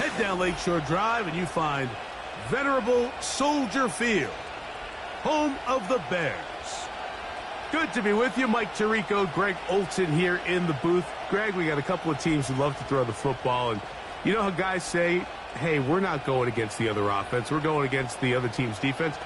Head down Lakeshore Drive and you find venerable Soldier Field, home of the Bears. Good to be with you. Mike Tirico, Greg Olson here in the booth. Greg, we got a couple of teams who love to throw the football, and you know how guys say, hey, we're not going against the other offense. We're going against the other team's defense.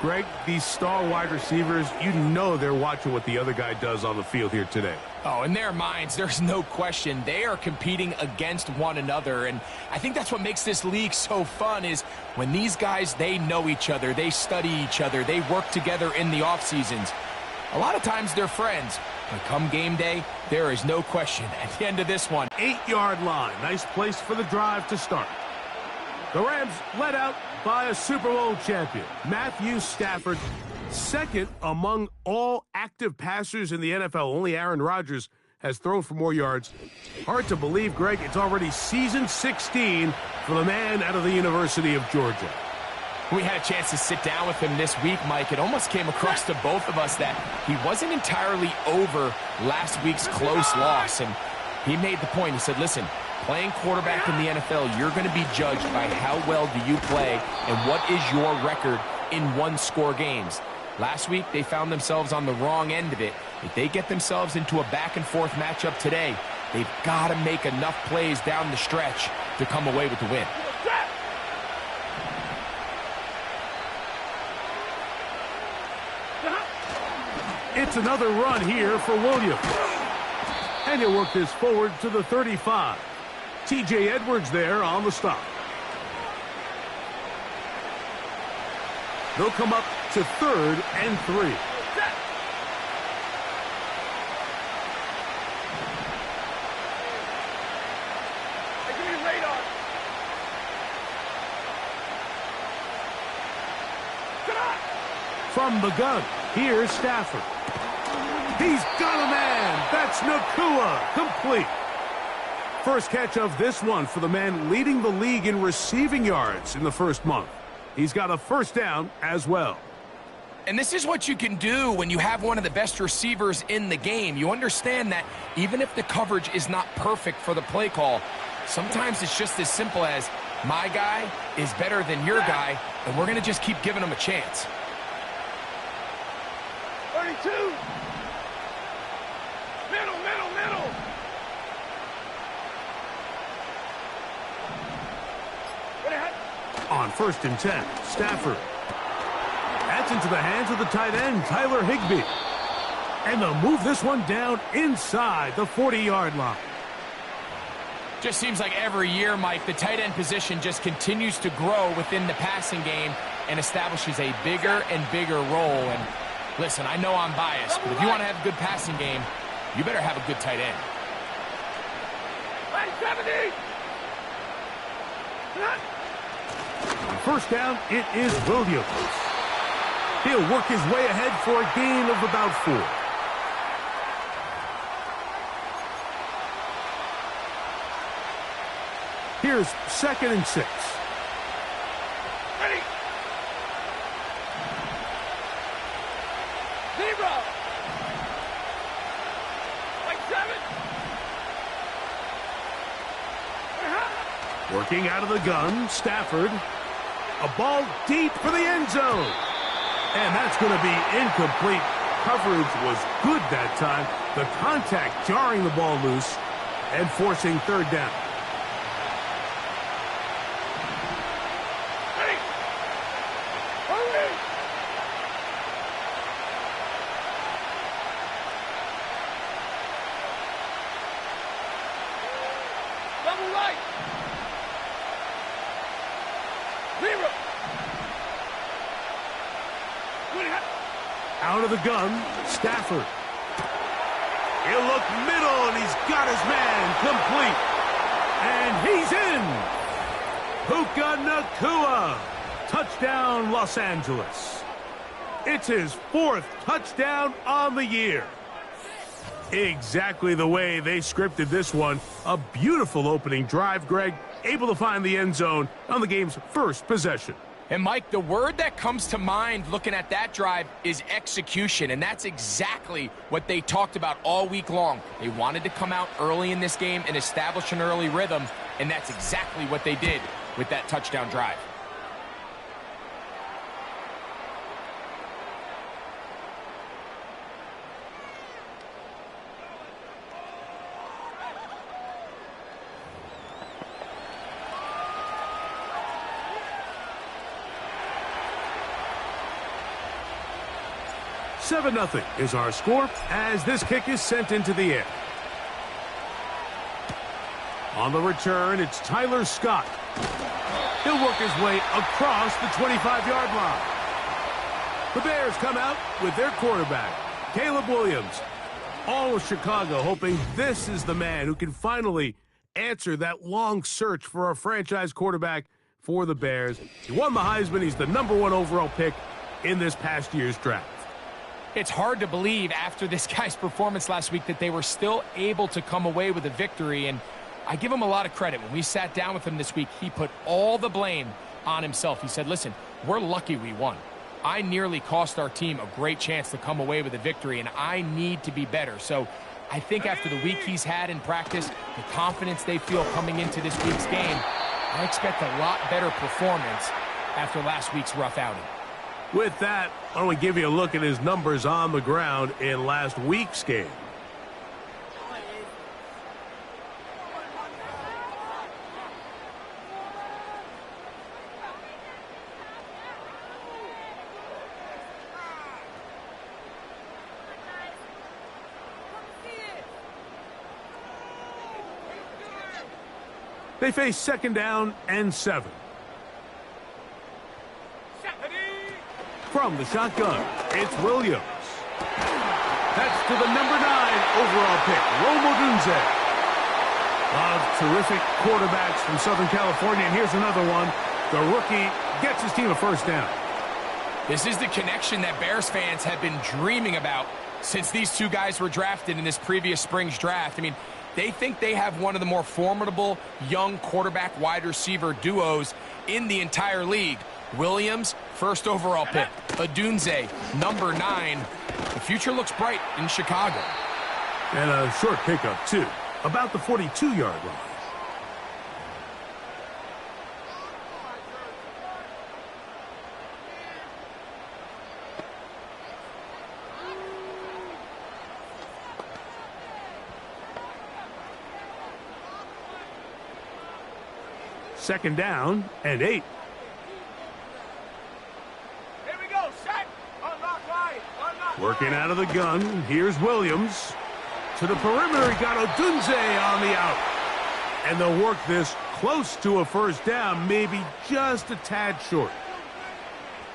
Greg, these star wide receivers, you know they're watching what the other guy does on the field here today. Oh, in their minds, there's no question. They are competing against one another, and I think that's what makes this league so fun is when these guys, they know each other, they study each other, they work together in the off seasons. A lot of times they're friends, but come game day, there is no question. At the end of this one, 8-yard line. Nice place for the drive to start. The Rams led out by a Super Bowl champion, Matthew Stafford, second among all active passers in the NFL. Only Aaron Rodgers has thrown for more yards. Hard to believe, Greg, it's already season 16 for the man out of the University of Georgia. We had a chance to sit down with him this week, Mike. It almost came across to both of us that he wasn't entirely over last week's close loss. And he made the point. He said, listen, playing quarterback in the NFL, you're going to be judged by how well do you play and what is your record in one-score games. Last week, they found themselves on the wrong end of it. If they get themselves into a back-and-forth matchup today, they've got to make enough plays down the stretch to come away with the win. It's another run here for Williams. And he'll work this forward to the 35. T.J. Edwards there on the stop. They'll come up to 3rd and 3. From the gun, here's Stafford. He's got a man. That's Nacua, complete. First catch of this one for the man leading the league in receiving yards in the first month. He's got a first down as well. And this is what you can do when you have one of the best receivers in the game. You understand that even if the coverage is not perfect for the play call, sometimes it's just as simple as my guy is better than your guy, and we're going to just keep giving him a chance. 32. Middle. On 1st and 10, Stafford. That's into the hands of the tight end, Tyler Higbee. And they'll move this one down inside the 40-yard line. Just seems like every year, Mike, the tight end position just continues to grow within the passing game and establishes a bigger and bigger role. And listen, I know I'm biased, but if you want to have a good passing game, you better have a good tight end. 70. On first down, it is Williams. He'll work his way ahead for a gain of about 4. Here's 2nd and 6. Ready. 0. Like 7. Working out of the gun, Stafford. A ball deep for the end zone. And that's going to be incomplete. Coverage was good that time. The contact jarring the ball loose and forcing 3rd down. Ready. Hurry. Double right. 0. Out of the gun, Stafford. He'll look middle, and he's got his man complete. And he's in. Puka Nacua. Touchdown, Los Angeles. It's his 4th touchdown on the year. Exactly the way they scripted this one. A beautiful opening drive, Greg. Able to find the end zone on the game's first possession. And, Mike, the word that comes to mind looking at that drive is execution, and that's exactly what they talked about all week long. They wanted to come out early in this game and establish an early rhythm, And that's exactly what they did with that touchdown drive. Seven 0 is our score as this kick is sent into the air. On the return, it's Tyler Scott. He'll work his way across the 25-yard line. The Bears come out with their quarterback, Caleb Williams. All of Chicago hoping this is the man who can finally answer that long search for a franchise quarterback for the Bears. He won the Heisman. He's the #1 overall pick in this past year's draft. It's hard to believe after this guy's performance last week that they were still able to come away with a victory, and I give him a lot of credit. When we sat down with him this week, he put all the blame on himself. He said, listen, we're lucky we won. I nearly cost our team a great chance to come away with a victory, and I need to be better. So I think after the week he's had in practice, the confidence they feel coming into this week's game, I expect a lot better performance after last week's rough outing. With that, why don't we give you a look at his numbers on the ground in last week's game. They face 2nd down and 7. From the shotgun, it's Williams. That's to the #9 overall pick, Rome Odunze. Of terrific quarterbacks from Southern California, and here's another one. The rookie gets his team a 1st down. This is the connection that Bears fans have been dreaming about since these two guys were drafted in this previous spring's draft. I mean, they think they have one of the more formidable young quarterback wide receiver duos in the entire league. Williams, 1st overall pick. Odunze, #9. The future looks bright in Chicago. And a short pickup, too, about the 42-yard line. Second down and 8. Working out of the gun, here's Williams. To the perimeter, he got Odunze on the out. And they'll work this close to a 1st down, maybe just a tad short.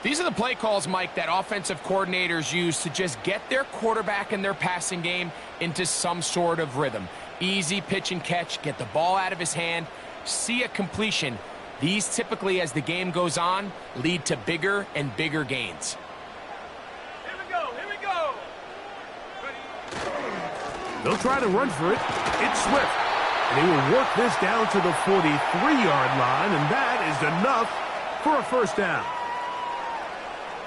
These are the play calls, Mike, that offensive coordinators use to just get their quarterback and their passing game into some sort of rhythm. Easy pitch and catch, get the ball out of his hand, see a completion. These typically, as the game goes on, lead to bigger and bigger gains. They'll try to run for it. It's Swift. And he will work this down to the 43-yard line, and that is enough for a 1st down.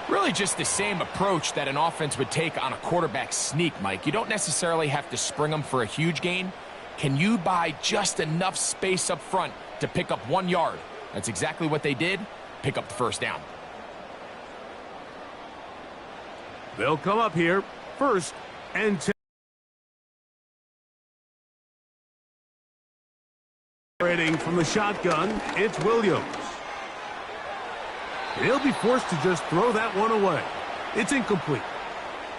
Really just the same approach that an offense would take on a quarterback sneak, Mike. You don't necessarily have to spring them for a huge gain. Can you buy just enough space up front to pick up 1 yard? That's exactly what they did. Pick up the 1st down. They'll come up here, 1st and 10. From the shotgun, it's Williams. And he'll be forced to just throw that one away. It's incomplete.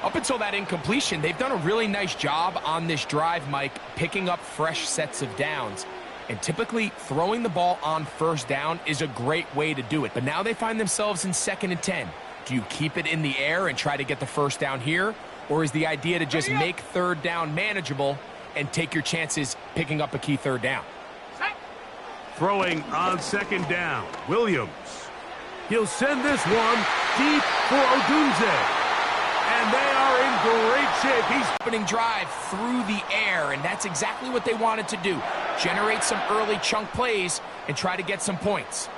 Up until that incompletion, they've done a really nice job on this drive, Mike, picking up fresh sets of downs. And typically, throwing the ball on 1st down is a great way to do it. But now they find themselves in 2nd and 10. Do you keep it in the air and try to get the 1st down here? Or is the idea to just make 3rd down manageable and take your chances picking up a key 3rd down? Throwing on 2nd down, Williams. He'll send this one deep for Odunze. And they are in great shape. He's opening drive through the air, and that's exactly what they wanted to do. Generate some early chunk plays and try to get some points.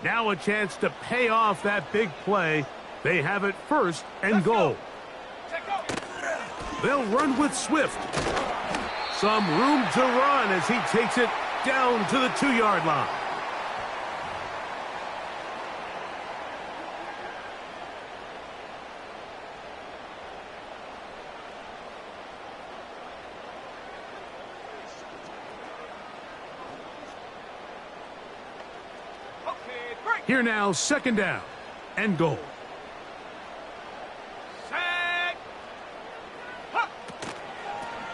Now a chance to pay off that big play. They have it first and goal. They'll run with Swift. Some room to run as he takes it down to the 2-yard line. Here now, second down and goal.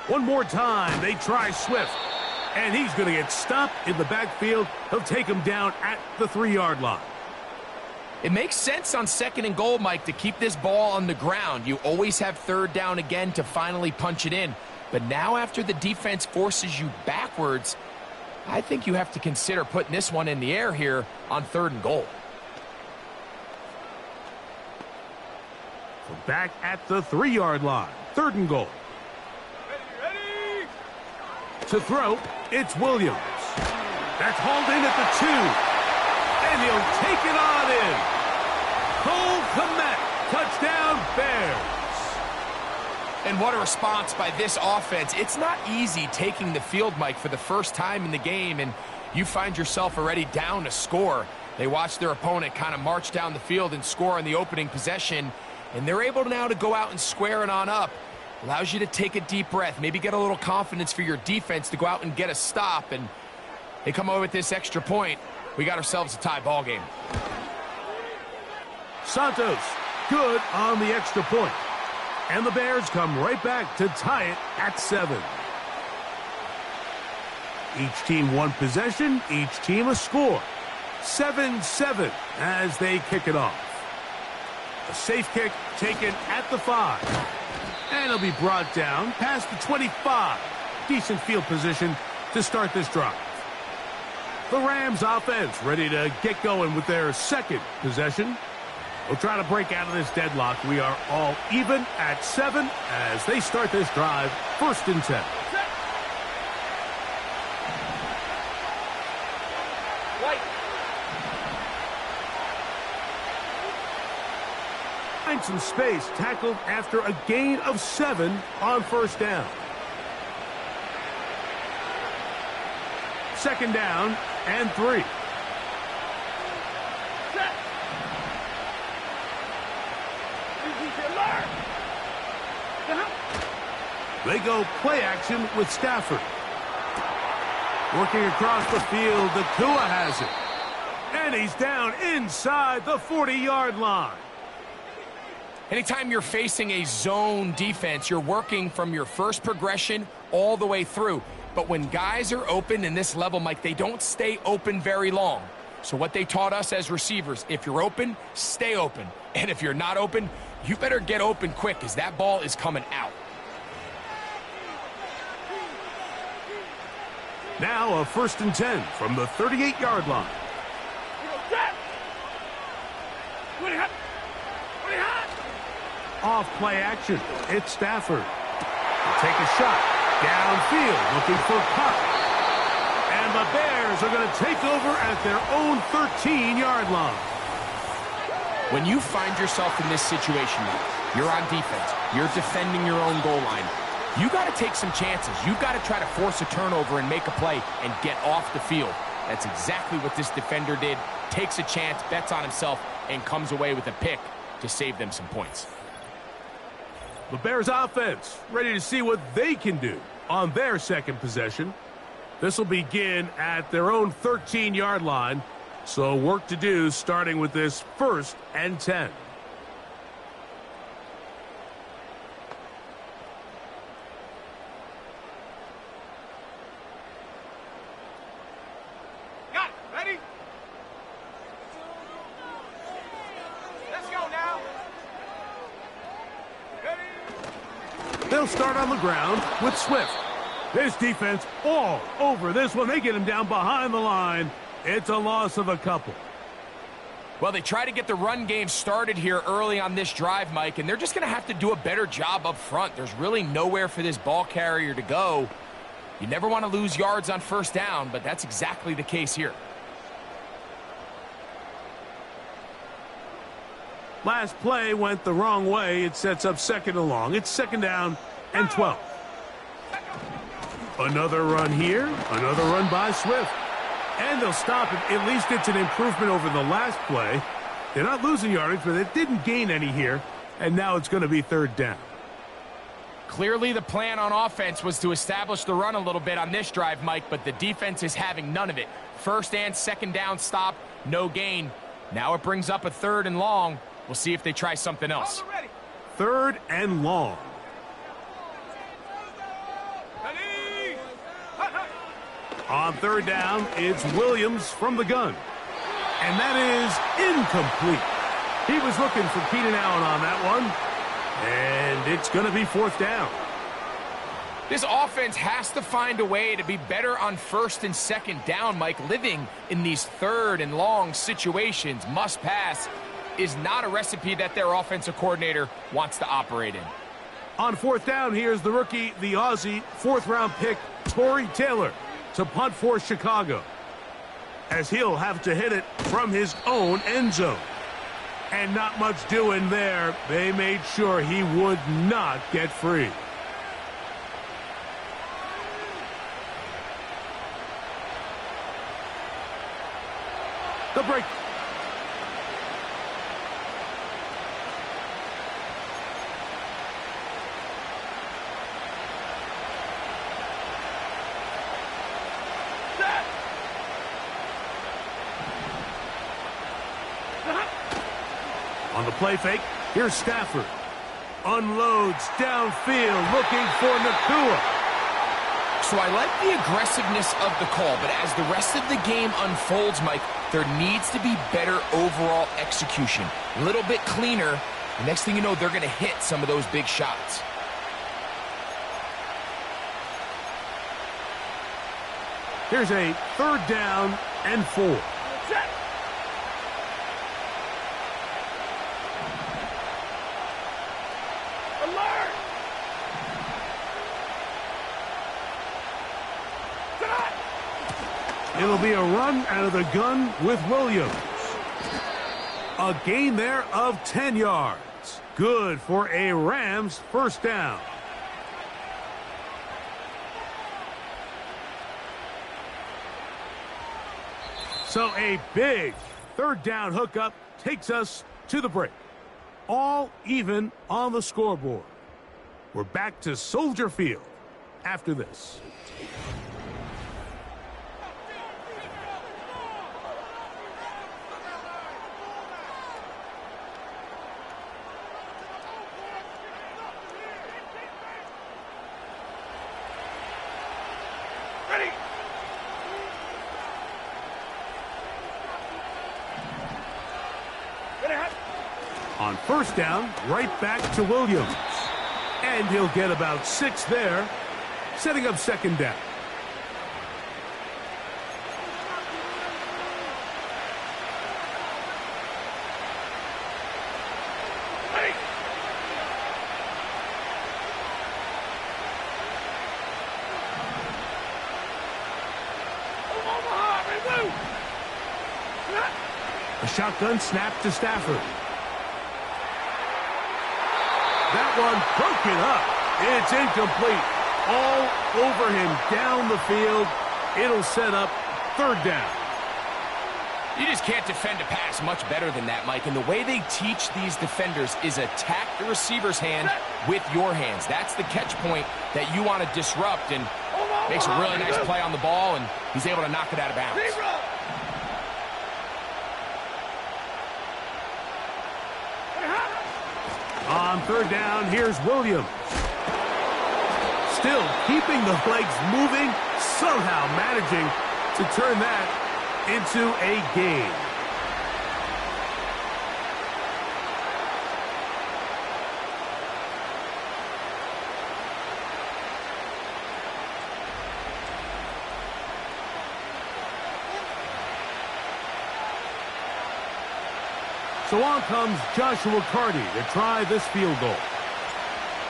One more time, they try Swift. And he's going to get stopped in the backfield. He'll take him down at the 3-yard line. It makes sense on second and goal, Mike, to keep this ball on the ground. You always have third down again to finally punch it in. But now after the defense forces you backwards, I think you have to consider putting this one in the air here on third and goal. So back at the 3-yard line, third and goal. Ready. To throw, it's Williams. That's hauled in at the 2. And he'll take it on in. Cole Kmet, touchdown Bears. And what a response by this offense. It's not easy taking the field, Mike, for the first time in the game, and you find yourself already down to score. They watch their opponent kind of march down the field and score on the opening possession, and they're able now to go out and square it on up. Allows you to take a deep breath, maybe get a little confidence for your defense to go out and get a stop, and they come away with this extra point. We got ourselves a tie ball game. Santos, good on the extra point. And the Bears come right back to tie it at 7. Each team one possession, each team a score. 7-7 as they kick it off. A safe kick taken at the 5. And it'll be brought down past the 25. Decent field position to start this drive. The Rams offense ready to get going with their second possession. We'll try to break out of this deadlock. We are all even at 7 as they start this drive, first and 10. Right. Find some space, tackled after a gain of 7 on first down. Second down and 3. They go play action with Stafford. Working across the field, Nakua has it. And he's down inside the 40-yard line. Anytime you're facing a zone defense, you're working from your first progression all the way through. But when guys are open in this level, Mike, they don't stay open very long. So what they taught us as receivers, if you're open, stay open. And if you're not open, you better get open quick because that ball is coming out. Now a first and 10 from the 38-yard line. Off play action. It's Stafford. He'll take a shot. Downfield looking for Kupp. And the Bears are going to take over at their own 13-yard line. When you find yourself in this situation, you're on defense. You're defending your own goal line. You got to take some chances. You've got to try to force a turnover and make a play and get off the field. That's exactly what this defender did. Takes a chance, bets on himself, and comes away with a pick to save them some points. The Bears offense ready to see what they can do on their second possession. This will begin at their own 13-yard line. So work to do starting with this first and 10. Got it. Ready? Let's go now. Ready? They'll start on the ground with Swift. This defense all over this one. They get him down behind the line. It's a loss of a couple. Well, they try to get the run game started here early on this drive, Mike, and they're just going to have to do a better job up front. There's really nowhere for this ball carrier to go. You never want to lose yards on first down, but that's exactly the case here. Last play went the wrong way. It sets up 2nd and long. It's 2nd down and 12. Another run here. Another run by Swift. And they'll stop it. At least it's an improvement over the last play. They're not losing yardage, but they didn't gain any here. And now it's going to be 3rd down. Clearly the plan on offense was to establish the run a little bit on this drive, Mike, but the defense is having none of it. 1st and 2nd down stop, no gain. Now it brings up a 3rd and long. We'll see if they try something else. 3rd and long. On 3rd down, it's Williams from the gun. And that is incomplete. He was looking for Keenan Allen on that one. And it's going to be 4th down. This offense has to find a way to be better on 1st and 2nd down, Mike. Living in these 3rd and long situations, must pass, is not a recipe that their offensive coordinator wants to operate in. On 4th down, here's the rookie, the Aussie, 4th-round pick, Torrey Taylor, to punt for Chicago, as he'll have to hit it from his own end zone. And not much doing there. They made sure he would not get free. The break. On the play fake, here's Stafford. Unloads downfield, looking for Nacua. So I like the aggressiveness of the call, but as the rest of the game unfolds, Mike, there needs to be better overall execution. A little bit cleaner. The next thing you know, they're going to hit some of those big shots. Here's a 3rd down and 4. It'll be a run out of the gun with Williams. A gain there of 10 yards. Good for a Rams 1st down. So a big 3rd down hookup takes us to the break. All even on the scoreboard. We're back to Soldier Field after this. On 1st down, right back to Williams. And he'll get about 6 there, setting up 2nd down. A shotgun snap to Stafford. That one broken up. It's incomplete. All over him down the field. It'll set up 3rd down. You just can't defend a pass much better than that, Mike. And the way they teach these defenders is attack the receiver's hand with your hands. That's the catch point that you want to disrupt, and makes a really nice play on the ball, and he's able to knock it out of bounds. On 3rd down, here's Williams. Still keeping the legs moving, somehow managing to turn that into a gain. So on comes Joshua Carty to try this field goal.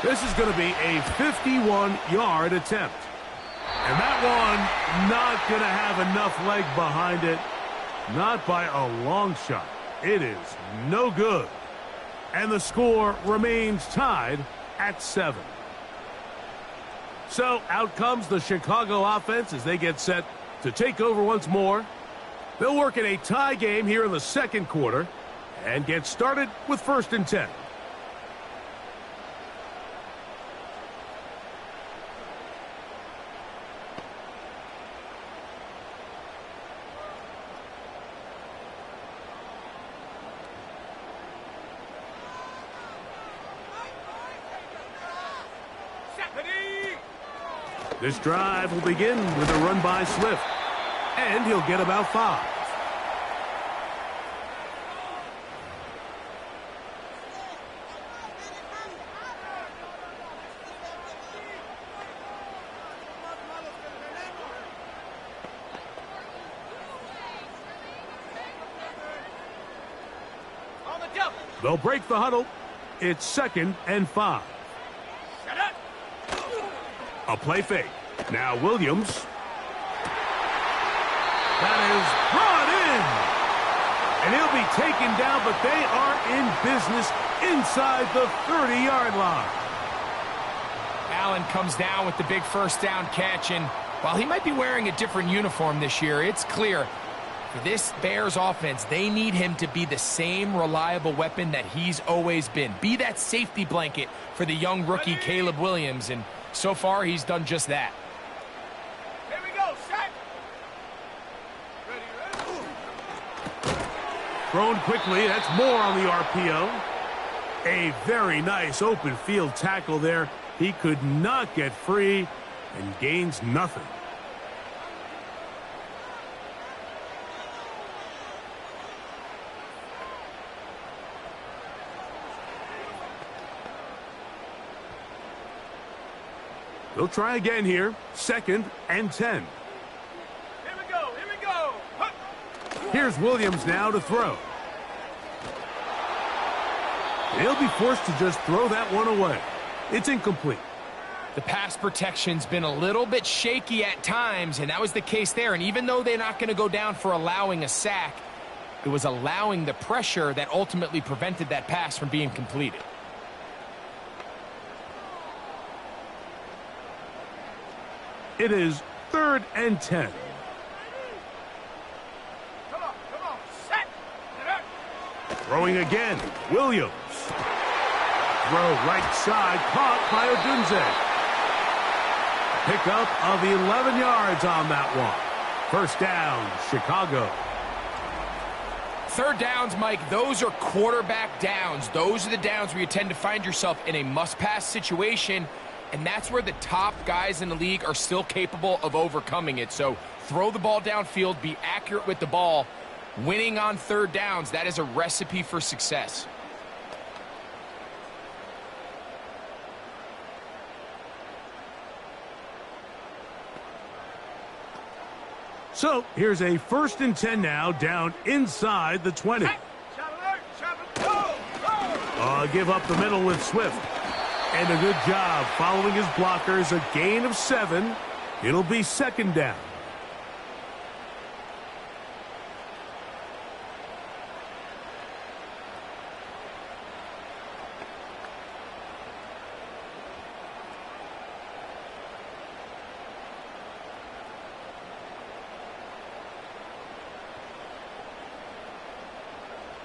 This is going to be a 51-yard attempt. And that one not going to have enough leg behind it. Not by a long shot. It is no good. And the score remains tied at 7. So out comes the Chicago offense as they get set to take over once more. They'll work in a tie game here in the second quarter and get started with 1st and 10. This drive will begin with a run by Swift, and he'll get about 5. On the double. They'll break the huddle. It's 2nd and 5. Shut up. A play fake. Now Williams. That is brought in. And he'll be taken down, but they are in business inside the 30-yard line. Allen comes down with the big first down catch, and while he might be wearing a different uniform this year, it's clear for this Bears offense, they need him to be the same reliable weapon that he's always been. Be that safety blanket for the young rookie Caleb Williams, and so far he's done just that. Here we go. Set. Ready. Thrown quickly. That's more on the RPO. A very nice open field tackle there. He could not get free and gains nothing. They'll try again here. 2nd and 10. Here we go. Here we go. Hup. Here's Williams now to throw. They'll be forced to just throw that one away. It's incomplete. The pass protection's been a little bit shaky at times, and that was the case there. And even though they're not going to go down for allowing a sack, it was allowing the pressure that ultimately prevented that pass from being completed. It is 3rd and 10. Come on. Set. Throwing again. Williams. Throw right side. Caught by Odunze. Pickup of 11 yards on that one. 1st down, Chicago. 3rd downs, Mike, those are quarterback downs. Those are the downs where you tend to find yourself in a must-pass situation, and that's where the top guys in the league are still capable of overcoming it. So throw the ball downfield, be accurate with the ball. Winning on 3rd downs, that is a recipe for success. So here's a 1st and 10 now, down inside the 20. Shot alert. Shot alert. Go. Give up the middle with Swift. And a good job following his blockers. A gain of 7. It'll be 2nd down.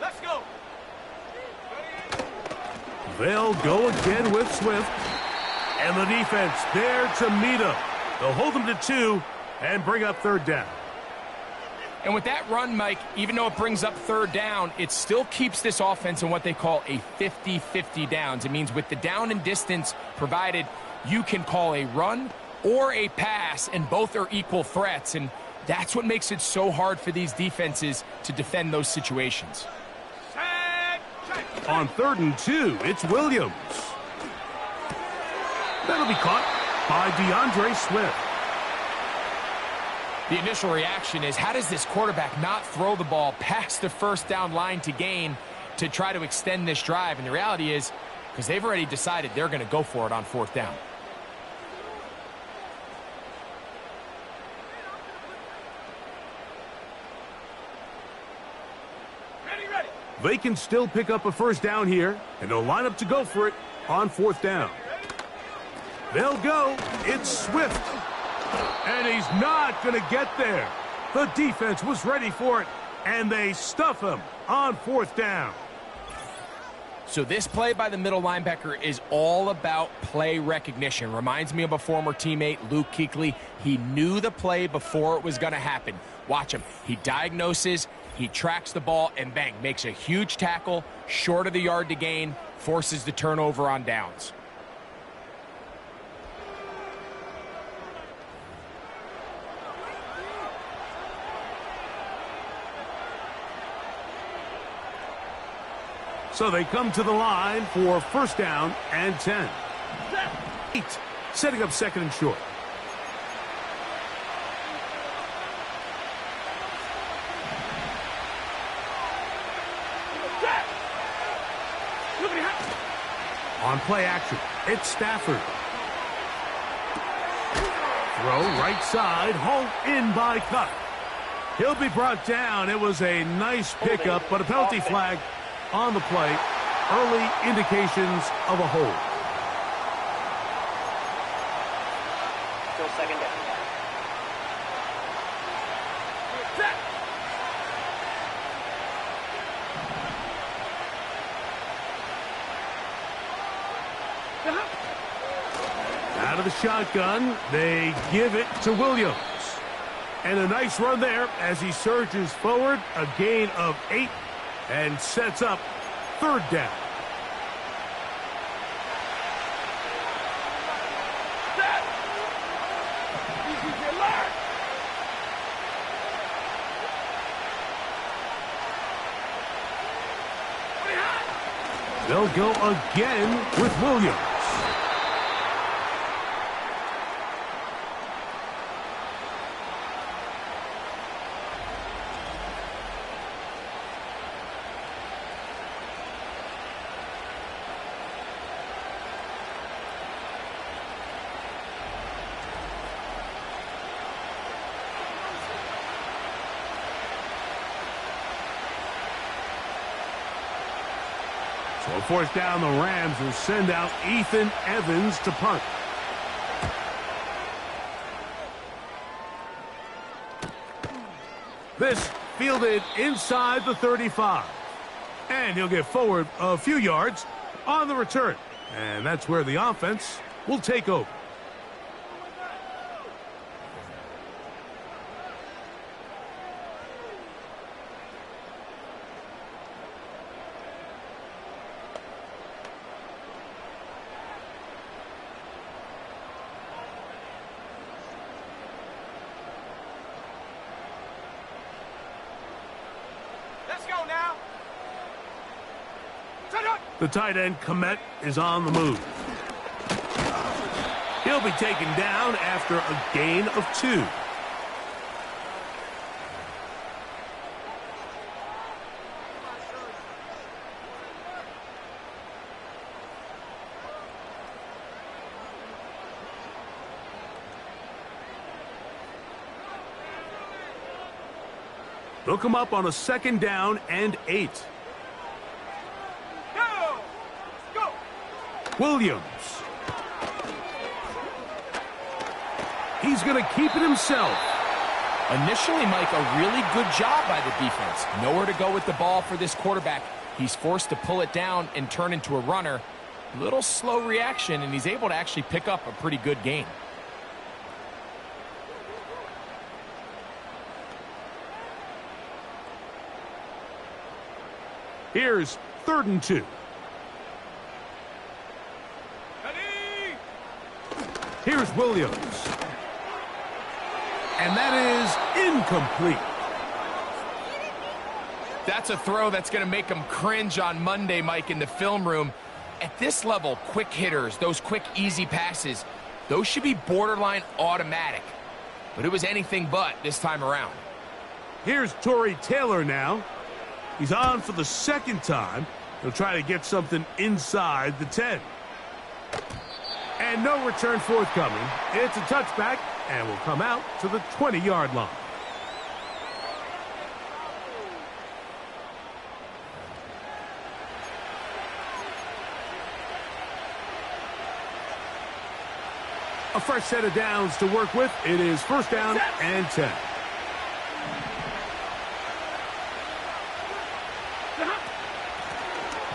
Let's go. They'll go again with Swift. And the defense there to meet him. They'll hold him to 2 and bring up 3rd down. And with that run, Mike, even though it brings up 3rd down, it still keeps this offense in what they call a 50-50 downs. It means with the down and distance provided, you can call a run or a pass, and both are equal threats. And that's what makes it so hard for these defenses to defend those situations. Set. On 3rd and 2, it's Williams. That'll be caught by DeAndre Swift. The initial reaction is, how does this quarterback not throw the ball past the 1st down line to gain to try to extend this drive? And the reality is, because they've already decided they're going to go for it on 4th down. They can still pick up a first down here, and they'll line up to go for it on 4th down. They'll go. It's Swift. And he's not going to get there. The defense was ready for it, and they stuff him on 4th down. So this play by the middle linebacker is all about play recognition. Reminds me of a former teammate, Luke Kuechly. He knew the play before it was going to happen. Watch him. He diagnoses, he tracks the ball, and bang, makes a huge tackle, short of the yard to gain, forces the turnover on downs. So they come to the line for first down and 10. 8, setting up 2nd and short. On play action, it's Stafford. Throw right side, hauled in by Kupp. He'll be brought down. It was a nice pickup, but a penalty flag on the play. Early indications of a hold. Still 2nd down. Out of the shotgun, they give it to Williams. And a nice run there as he surges forward, a gain of 8, and sets up 3rd down. They'll go again with Williams. So 4th down, the Rams will send out Ethan Evans to punt. This fielded inside the 35. And he'll get forward a few yards on the return. And that's where the offense will take over. The tight end, Kmet, is on the move. He'll be taken down after a gain of 2. They'll come up on a 2nd down and 8. Williams. He's going to keep it himself. Initially, Mike, a really good job by the defense. Nowhere to go with the ball for this quarterback. He's forced to pull it down and turn into a runner. Little slow reaction, and he's able to actually pick up a pretty good gain. Here's 3rd and 2. Here's Williams. And that is incomplete. That's a throw that's going to make him cringe on Monday, Mike, in the film room. At this level, quick hitters, those quick, easy passes, those should be borderline automatic. But it was anything but this time around. Here's Tory Taylor now. He's on for the 2nd time. He'll try to get something inside the 10. And no return forthcoming. It's a touchback and will come out to the 20-yard line. A fresh set of downs to work with. It is first down and 10.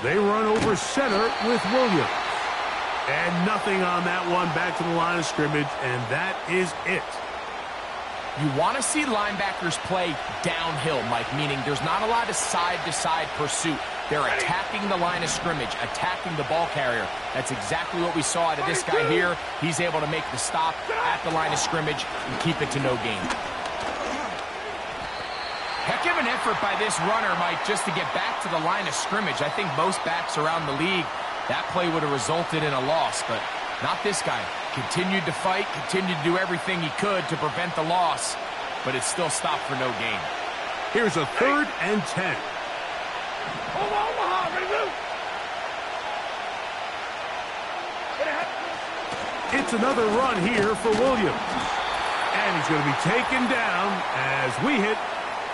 They run over center with Williams. And nothing on that one. Back to the line of scrimmage, and that is it. You want to see linebackers play downhill, Mike, meaning there's not a lot of side-to-side pursuit. They're attacking the line of scrimmage, attacking the ball carrier. That's exactly what we saw out of this guy here. He's able to make the stop at the line of scrimmage and keep it to no gain. Heck of an effort by this runner, Mike, just to get back to the line of scrimmage. I think most backs around the league, that play would have resulted in a loss, but not this guy. Continued to fight, continued to do everything he could to prevent the loss, but it still stopped for no gain. Here's a third and 10. It's another run here for Williams. And he's going to be taken down as we hit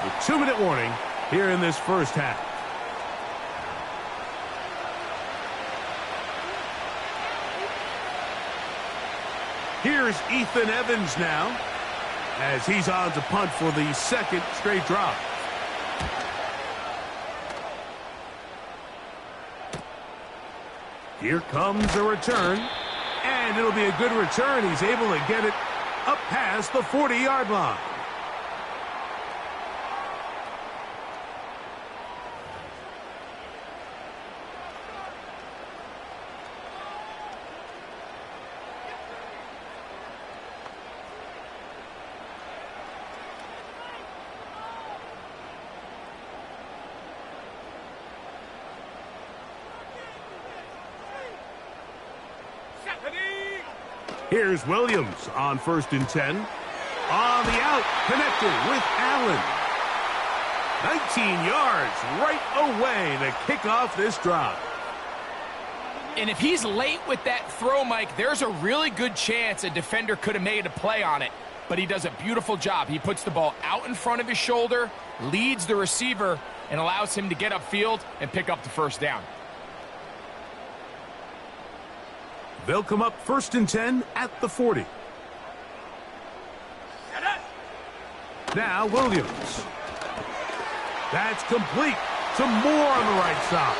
the 2-minute warning here in this first half. Here's Ethan Evans now as he's on to punt for the second straight drive. Here comes a return, and it'll be a good return. He's able to get it up past the 40-yard line. Here's Williams on first and 10. On the out, connected with Allen. 19 yards right away to kick off this drive. And if he's late with that throw, Mike, there's a really good chance a defender could have made a play on it. But he does a beautiful job. He puts the ball out in front of his shoulder, leads the receiver, and allows him to get upfield and pick up the first down. They'll come up first and 10 at the 40. Now Williams. That's complete to Moore on the right side.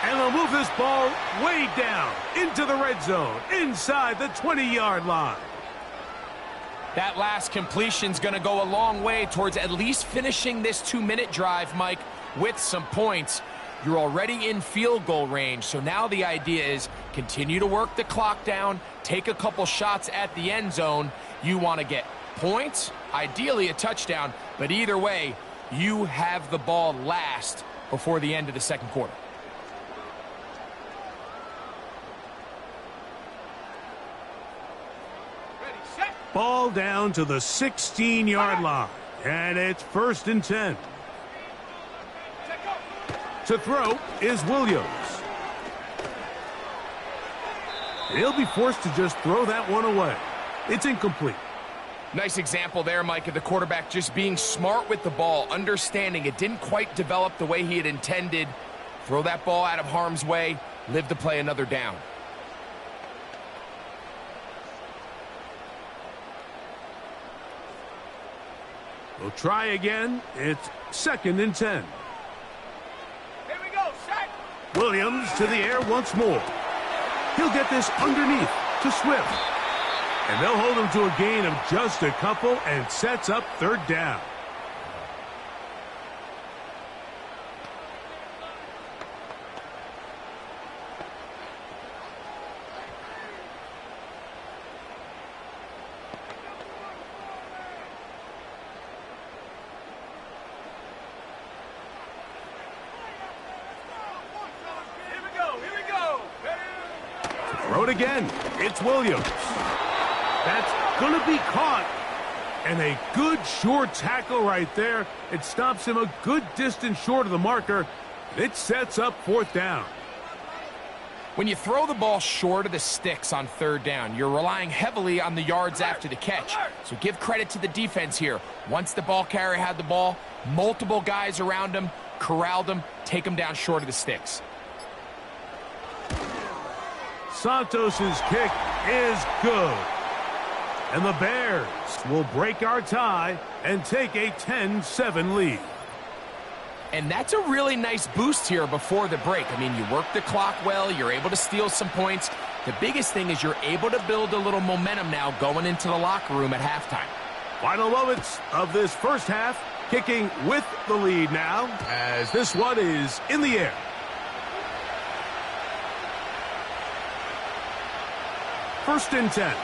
And they'll move this ball way down into the red zone, inside the 20-yard line. That last completion's going to go a long way towards at least finishing this 2-minute drive, Mike, with some points. You're already in field goal range, so now the idea is continue to work the clock down, take a couple shots at the end zone. You want to get points, ideally a touchdown, but either way, you have the ball last before the end of the second quarter. Ball down to the 16-yard line, and it's first and 10. To throw is Williams. He'll be forced to just throw that one away. It's incomplete. Nice example there, Mike, of the quarterback just being smart with the ball, understanding it didn't quite develop the way he had intended. Throw that ball out of harm's way, live to play another down. We'll try again. It's second and 10. Williams to the air once more. He'll get this underneath to Swift. And they'll hold him to a gain of just a couple and sets up third down. Throw it again. It's Williams. That's going to be caught. And a good short tackle right there. It stops him a good distance short of the marker. It sets up fourth down. When you throw the ball short of the sticks on third down, you're relying heavily on the yards after the catch. So give credit to the defense here. Once the ball carrier had the ball, multiple guys around him, corralled him, take him down short of the sticks. Santos' kick is good. And the Bears will break our tie and take a 10-7 lead. And that's a really nice boost here before the break. I mean, you work the clock well, you're able to steal some points. The biggest thing is you're able to build a little momentum now going into the locker room at halftime. Final moments of this first half, kicking with the lead now as this one is in the air. First and 10.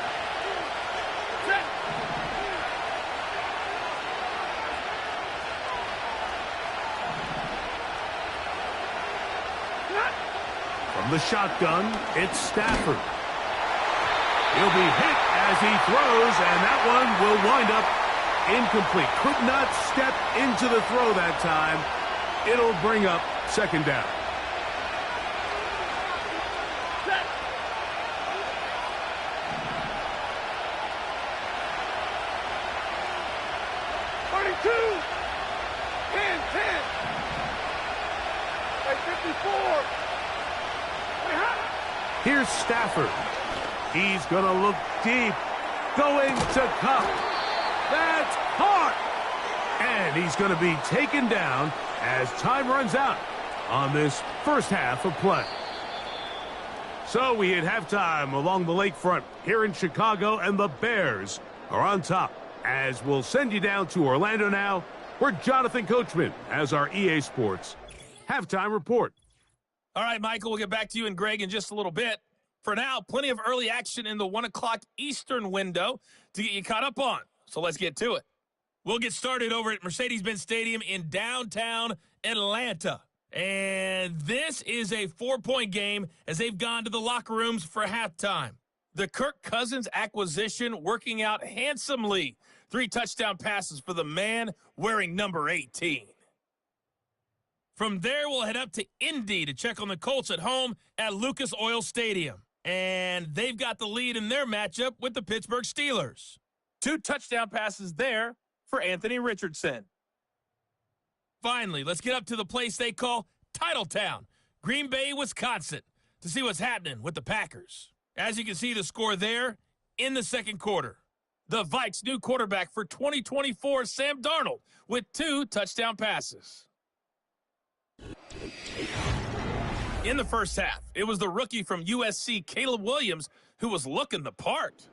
From the shotgun, it's Stafford. He'll be hit as he throws, and that one will wind up incomplete. Could not step into the throw that time. It'll bring up second down. Here's Stafford. He's going to look deep. Going to Kupp. That's caught. And he's going to be taken down as time runs out on this first half of play. So we hit halftime along the lakefront here in Chicago, and the Bears are on top. As we'll send you down to Orlando now, where Jonathan Coachman has our EA Sports halftime report. All right, Michael, we'll get back to you and Greg in just a little bit. For now, plenty of early action in the 1 o'clock Eastern window to get you caught up on. So let's get to it. We'll get started over at Mercedes-Benz Stadium in downtown Atlanta. And this is a 4-point game as they've gone to the locker rooms for halftime. The Kirk Cousins acquisition working out handsomely. 3 touchdown passes for the man wearing number 18. From there, we'll head up to Indy to check on the Colts at home at Lucas Oil Stadium. And they've got the lead in their matchup with the Pittsburgh Steelers. 2 touchdown passes there for Anthony Richardson. Finally, let's get up to the place they call Titletown, Green Bay, Wisconsin, to see what's happening with the Packers. As you can see the score there in the second quarter. The Vikes' new quarterback for 2024, Sam Darnold, with 2 touchdown passes. In the first half, it was the rookie from USC, Caleb Williams, who was looking the part.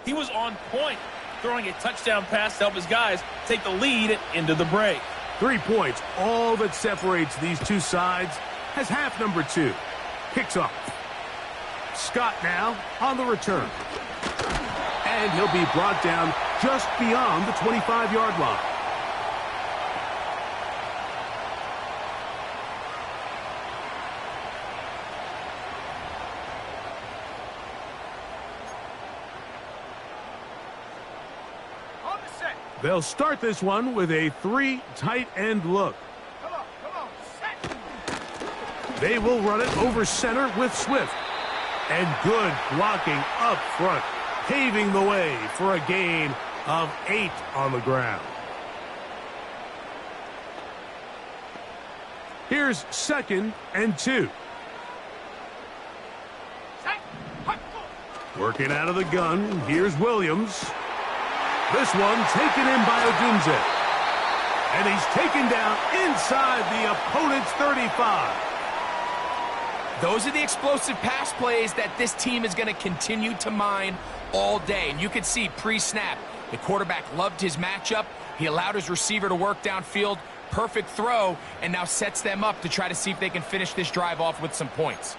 He was on point, throwing a touchdown pass to help his guys take the lead into the break. 3 points, all that separates these two sides, has half number 2. Kicks off. Scott now on the return. And he'll be brought down just beyond the 25-yard line. They'll start this one with a 3 tight end look. Come on, set. They will run it over center with Swift. And good blocking up front, paving the way for a gain of 8 on the ground. Here's 2nd and 2. Working out of the gun, here's Williams. This one taken in by Odunze. And he's taken down inside the opponent's 35. Those are the explosive pass plays that this team is going to continue to mine all day. And you can see pre-snap, the quarterback loved his matchup. He allowed his receiver to work downfield. Perfect throw, and now sets them up to try to see if they can finish this drive off with some points.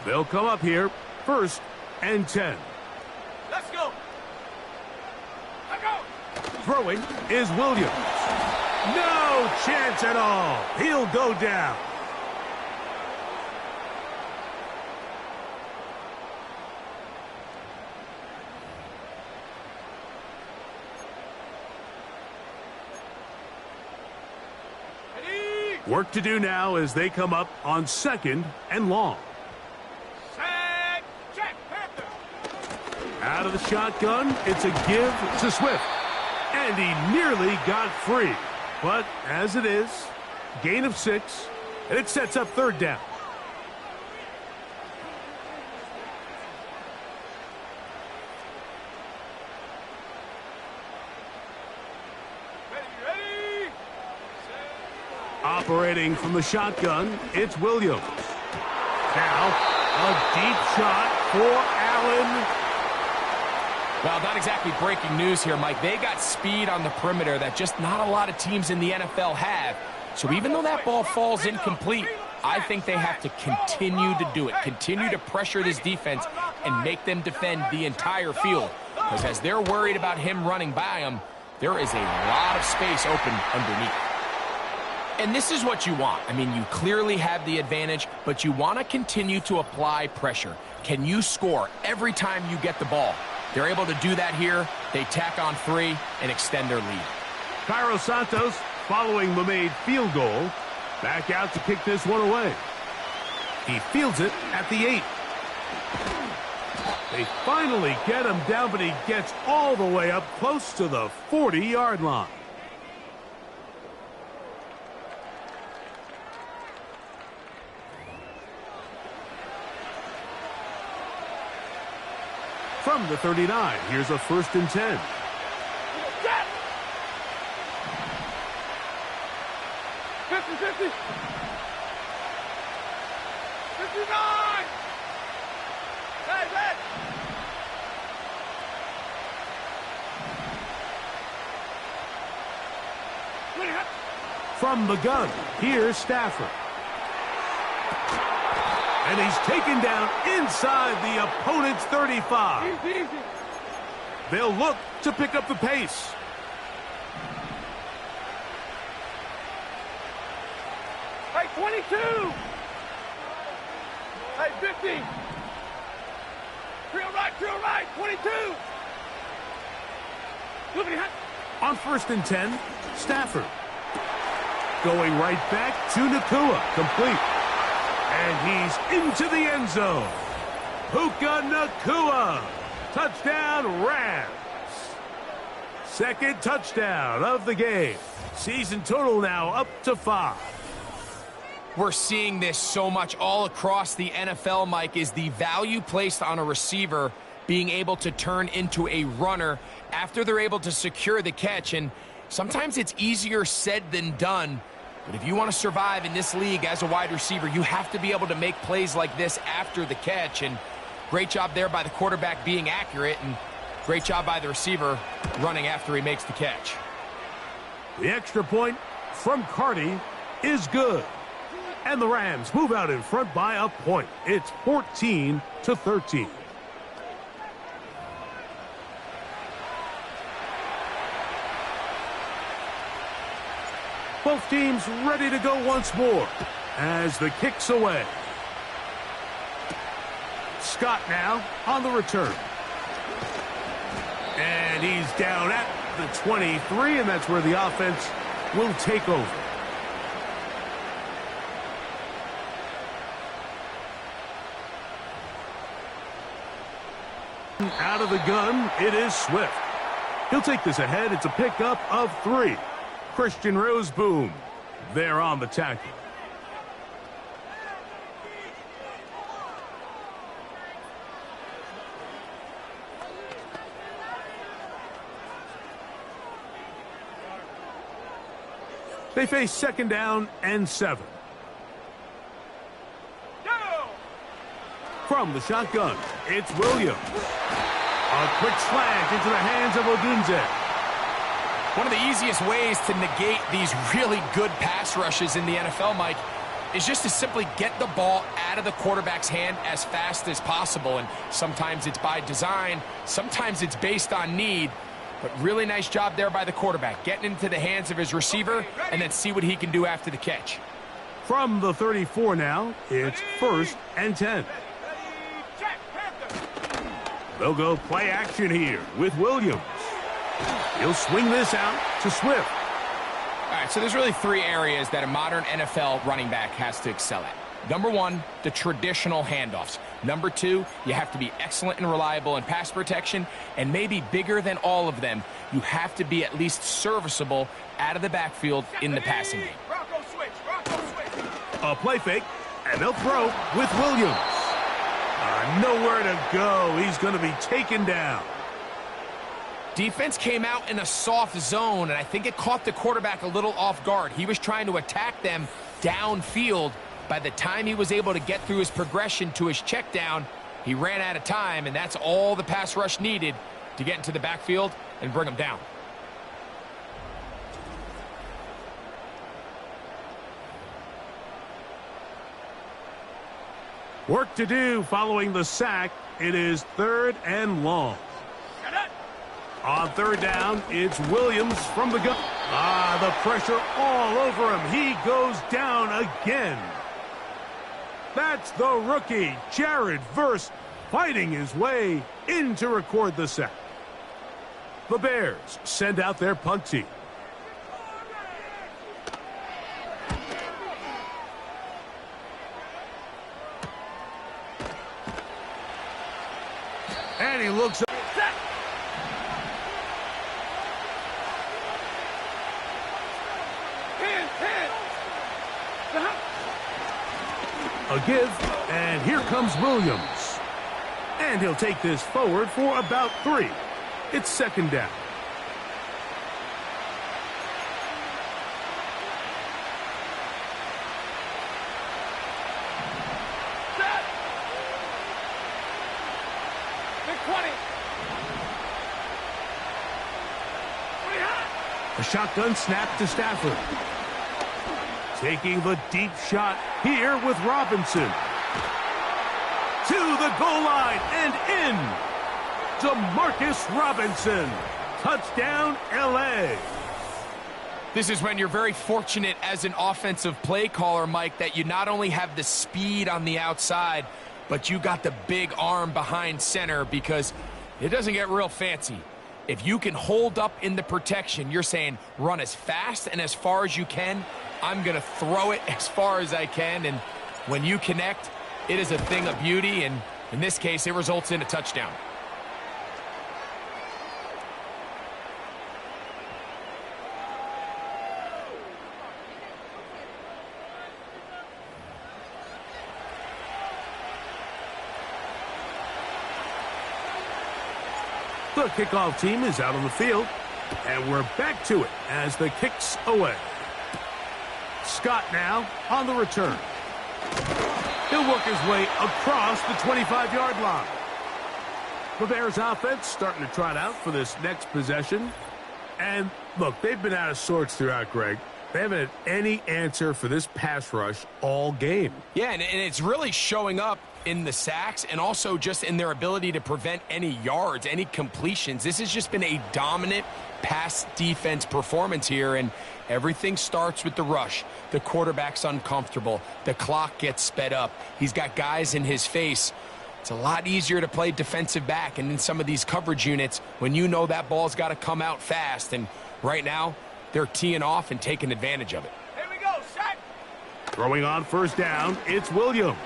They'll come up here, 1st and 10. Let's go. I go. Throwing is Williams. No chance at all. He'll go down. Ready? Work to do now as they come up on 2nd and long. Set. Check. Panther. Out of the shotgun, it's a give to Swift. And he nearly got free. But as it is, gain of 6, and it sets up 3rd down. Operating from the shotgun, it's Williams. Now, a deep shot for Allen. Well, not exactly breaking news here, Mike. They got speed on the perimeter that just not a lot of teams in the NFL have. So even though that ball falls incomplete, I think they have to continue to do it, continue to pressure this defense and make them defend the entire field. Because as they're worried about him running by them, there is a lot of space open underneath. And this is what you want. I mean, you clearly have the advantage, but you want to continue to apply pressure. Can you score every time you get the ball? They're able to do that here. They tack on 3 and extend their lead. Cairo Santos, following the made field goal, back out to kick this one away. He fields it at the 8. They finally get him down, but he gets all the way up close to the 40-yard line. From the 39, here's a 1st and 10. Set! 50-50. 59! Hey! From the gun, here's Stafford. And he's taken down inside the opponent's 35. Easy. They'll look to pick up the pace. Hey, 22! Hey, 50! Drill right, 22! Look at On 1st and 10, Stafford. Going right back to Nacua, complete. And he's into the end zone. Puka Nacua. Touchdown, Rams. 2nd touchdown of the game. Season total now up to 5. We're seeing this so much all across the NFL, Mike, is the value placed on a receiver being able to turn into a runner after they're able to secure the catch. And sometimes it's easier said than done. But if you want to survive in this league as a wide receiver, you have to be able to make plays like this after the catch. And great job there by the quarterback being accurate, and great job by the receiver running after he makes the catch. The extra point from Carty is good. And the Rams move out in front by a point. It's 14-13. Both teams ready to go once more as the kick's away. Scott now on the return. And he's down at the 23, and that's where the offense will take over. Out of the gun, it is Swift. He'll take this ahead. It's a pickup of 3. Christian Roseboom there on the tackle. They face 2nd down and 7. From the shotgun, it's Williams. A quick slant into the hands of Odunze. One of the easiest ways to negate these really good pass rushes in the NFL, Mike, is just to simply get the ball out of the quarterback's hand as fast as possible. And sometimes it's by design, sometimes it's based on need. But really nice job there by the quarterback, getting into the hands of his receiver and then see what he can do after the catch. From the 34 now, it's 1st and 10. They'll go play action here with Williams. He'll swing this out to Swift. All right, so there's really 3 areas that a modern NFL running back has to excel at. Number 1, the traditional handoffs. Number 2, you have to be excellent and reliable in pass protection. And maybe bigger than all of them, you have to be at least serviceable out of the backfield in the passing game. A play fake, and they'll throw with Williams. Nowhere to go. He's going to be taken down. defense came out in a soft zone, and I think it caught the quarterback a little off guard. He was trying to attack them downfield. By the time he was able to get through his progression to his check down, he ran out of time, and that's all the pass rush needed to get into the backfield and bring him down. Work to do following the sack. It is 3rd and long. On 3rd down, it's Williams from the gun. The pressure all over him. He goes down again. That's the rookie, Jared Verse, fighting his way in to record the sack. The Bears send out their punt team. And he looks up. A give, and here comes Williams. And he'll take this forward for about 3. It's 2nd down. Set. Big 20. A shotgun snap to Stafford. Taking the deep shot here with Robinson. To the goal line and in. Demarcus Robinson. Touchdown, L.A. This is when you're very fortunate as an offensive play caller, Mike, that you not only have the speed on the outside, but you got the big arm behind center, because it doesn't get real fancy. If you can hold up in the protection, you're saying run as fast and as far as you can. I'm going to throw it as far as I can, and when you connect, it is a thing of beauty, and in this case, it results in a touchdown. The kickoff team is out on the field, and we're back to it as the kick's away. Scott now on the return. He'll work his way across the 25-yard line. The Bears offense starting to trot out for this next possession. And look, they've been out of sorts throughout, Greg. They haven't had any answer for this pass rush all game. Yeah, and it's really showing up in the sacks and also just in their ability to prevent any yards, any completions. This has just been a dominant pass defense performance here, and everything starts with the rush. The quarterback's uncomfortable. The clock gets sped up. He's got guys in his face. It's a lot easier to play defensive back and in some of these coverage units when you know that ball's got to come out fast, and right now they're teeing off and taking advantage of it. Here we go, set. Throwing on 1st down, it's Williams.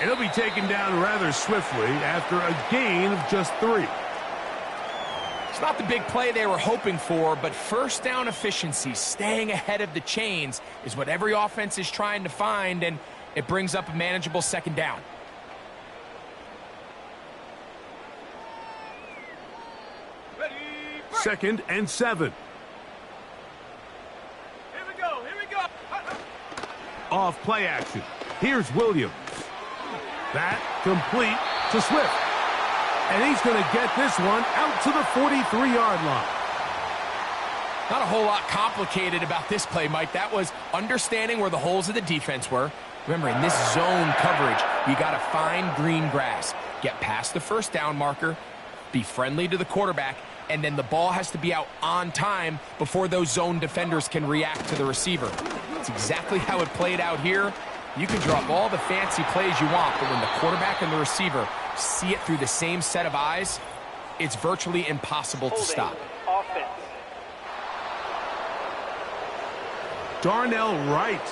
And he'll be taken down rather swiftly after a gain of just 3. It's not the big play they were hoping for, but 1st down efficiency, staying ahead of the chains, is what every offense is trying to find, and it brings up a manageable 2nd down. Ready, break. 2nd and 7. Here we go, here we go. Off play action. Here's Williams. That complete to Swift. And he's going to get this one out to the 43-yard line. Not a whole lot complicated about this play, Mike. That was understanding where the holes of the defense were. Remember, in this zone coverage, you got to find green grass, get past the 1st down marker, be friendly to the quarterback, and then the ball has to be out on time before those zone defenders can react to the receiver. It's exactly how it played out here. You can drop all the fancy plays you want, but when the quarterback and the receiver see it through the same set of eyes, it's virtually impossible to stop. Offense. Darnell Wright.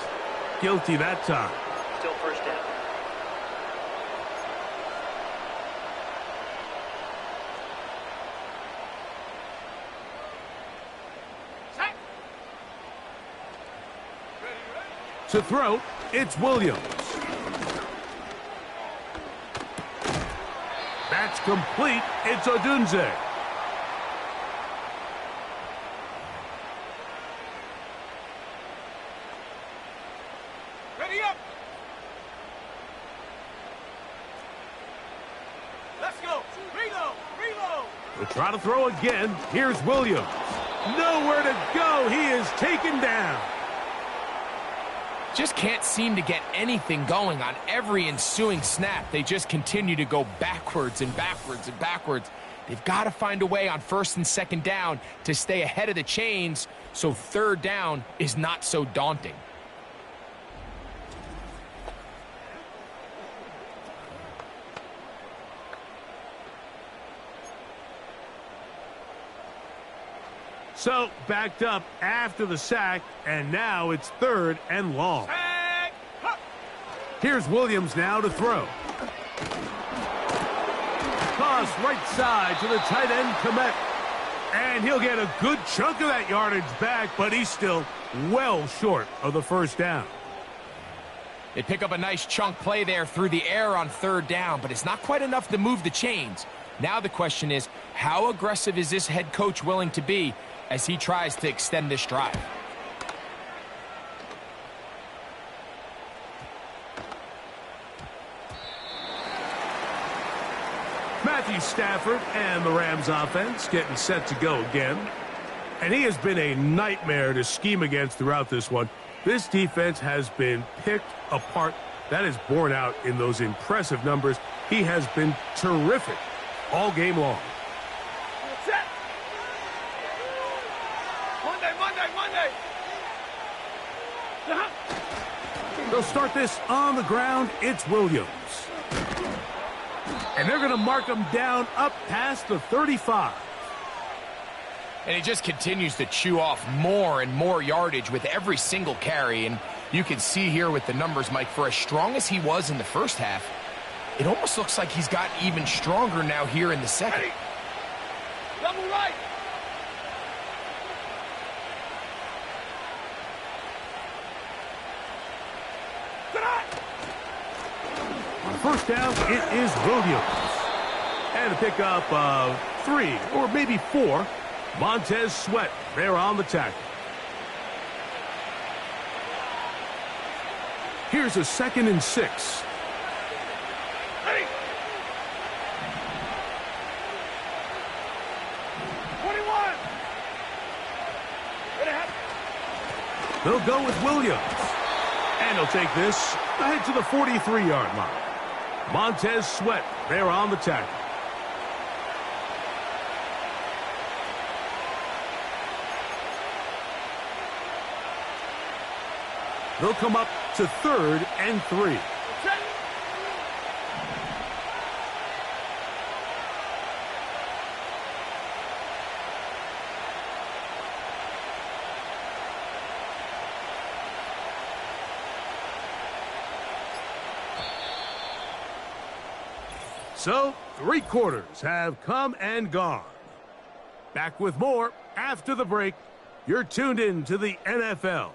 Guilty that time. Still 1st down. Set. To throw, it's Williams. That's complete. It's Odunze. He'll try to throw again. Here's Williams. Nowhere to go. He is taken down. Just can't seem to get anything going on every ensuing snap. They just continue to go backwards and backwards and backwards. They've got to find a way on first and second down to stay ahead of the chains so third down is not so daunting. So, backed up after the sack, and now it's third and long. Here's Williams now to throw. Toss right side to the tight end, Kmet. And he'll get a good chunk of that yardage back, but he's still well short of the first down. They pick up a nice chunk play there through the air on third down, but it's not quite enough to move the chains. Now the question is, how aggressive is this head coach willing to be as he tries to extend this drive? Matthew Stafford and the Rams offense getting set to go again. And he has been a nightmare to scheme against throughout this one. This defense has been picked apart. That is borne out in those impressive numbers. He has been terrific all game long. Set. Monday. They'll start this on the ground. It's Williams. And they're going to mark him down up past the 35. And he just continues to chew off more and more yardage with every single carry. And you can see here with the numbers, Mike, for as strong as he was in the first half, it almost looks like he's gotten even stronger now here in the second. Ready. Double right. On first down, it is Williams. And to pick up 3 or maybe 4, Montez Sweat there on the tackle. Here's a 2nd and 6. Ready. 21. Ready, have. They'll go with Williams. And he'll take this ahead to the 43-yard line. Montez Sweat there on the tackle. They'll come up to 3rd and 3. Set. So, 3 quarters have come and gone. Back with more after the break. You're tuned in to the NFL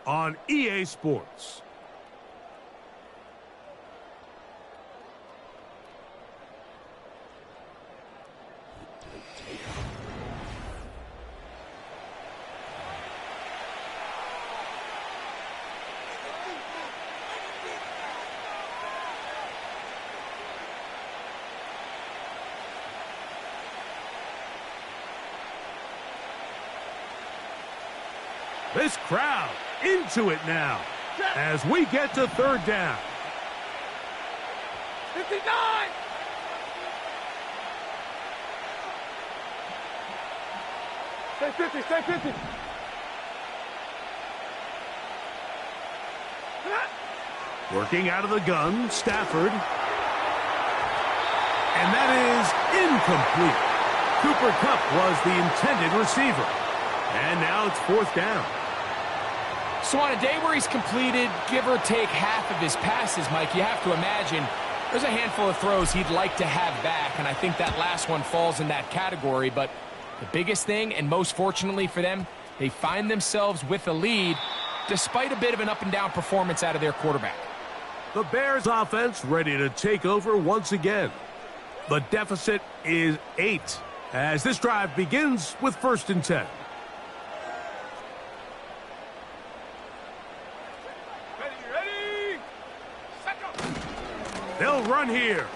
on EA Sports. This crowd into it now as we get to 3rd down. 59. Stay 50. Stay 50. Working out of the gun, Stafford. And that is incomplete. Cooper Kupp was the intended receiver. And now it's 4th down. So on a day where he's completed, give or take half of his passes, Mike, you have to imagine there's a handful of throws he'd like to have back, and I think that last one falls in that category. But the biggest thing, and most fortunately for them, they find themselves with a lead despite a bit of an up-and-down performance out of their quarterback. The Bears offense ready to take over once again. The deficit is 8 as this drive begins with 1st and 10. Ready. Second. They'll run here.